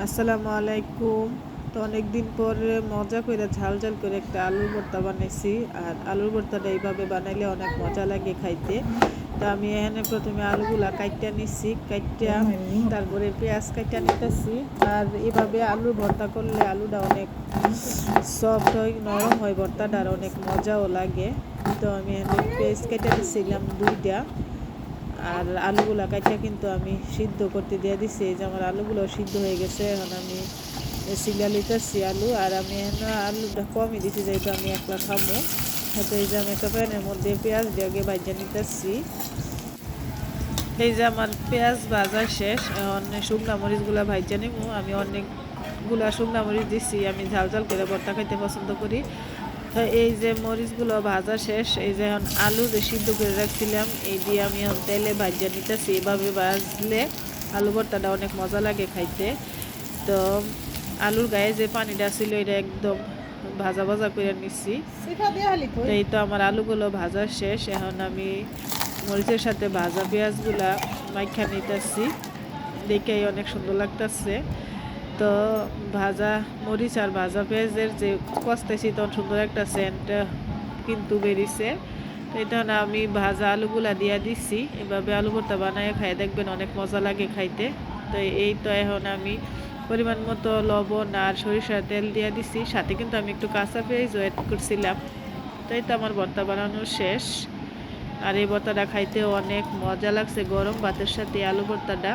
আসসালামু আলাইকুম। তো অনেক দিন পর মজা করে ঝাল ঝাল করে একটা আলুর ভর্তা বানাইছি। আর আলুর ভর্তাটা এইভাবে বানাইলে অনেক মজা লাগে খাইতে। তো আমি এখানে প্রথমে আলুগুলা কাইটটা নিচ্ছি, কাইটটা তারপরে পেঁয়াজ কাইটটা নিতেছি। আর এইভাবে আলুর ভর্তা করলে আলুটা অনেক সফট হয়, নরম হয়, ভর্তাটা আর অনেক মজাও লাগে। তো আমি এখানে পেঁয়াজ কেটে দিচ্ছিলাম দুইটা। আর আলুগুলা কাটিয়া কিন্তু আমি সিদ্ধ করতে দিয়ে দিছি। এই যে আমার আলুগুলো সিদ্ধ হয়ে গেছে। এখন আমি সিঙ্গা লিতেছি আলু। আর আমি এখন আলুটা কমই দিছি যেহেতু আমি একলা খাবো। হয়তো এই যে আমি একটা প্যানের মধ্যে পেঁয়াজ দিয়ে আগে ভাজা নিতেছি। এই যে আমার পেঁয়াজ ভাজা শেষ। এখন শুকনা মরিচগুলা ভাজা নিব। আমি অনেকগুলা শুকনা মরিচ দিছি, আমি ঝাল ঝাল করে ভর্তা খাইতে পছন্দ করি। তো এই যে মরিচগুলো ভাজা শেষ। এই যে এখন আলু যে সিদ্ধ করে রাখছিলাম এই দিয়ে আমি এখন তেলে ভাজা নিতেছি। এভাবে ভাজলে আলু ভর্তাটা অনেক মজা লাগে খাইতে। তো আলুর গায়ে যে পানিটা ছিল এটা একদম ভাজা ভাজা করে নিচ্ছি। এই তো আমার আলুগুলো ভাজা শেষ। এখন আমি মরিচের সাথে ভাজা পেঁয়াজগুলা মাইখা নিতেছি, দেখেই অনেক সুন্দর লাগতেছে। তো ভাজা মরিচ আর ভাজা পেঁয়াজের যে কষতেছি তখন সুন্দর একটা সেন্ট কিন্তু বেরিয়েছে। তো এটা না আমি ভাজা আলুগুলা দিয়া দিচ্ছি। এভাবে আলু ভর্তা বানায় খাই দেখবেন অনেক মজা লাগে খাইতে। তো এই তো এখন আমি পরিমাণ মতো লবণ আর সরিষার তেল দিয়ে দিছি, সাথে কিন্তু আমি একটু কাঁচা পেঁয়াজও অ্যাড করছিলাম। তো এই তো আমার ভর্তা বানানো শেষ। আর এই ভর্তাটা খাইতে অনেক মজা লাগছে গরম ভাতের সাথে আলু ভর্তাটা।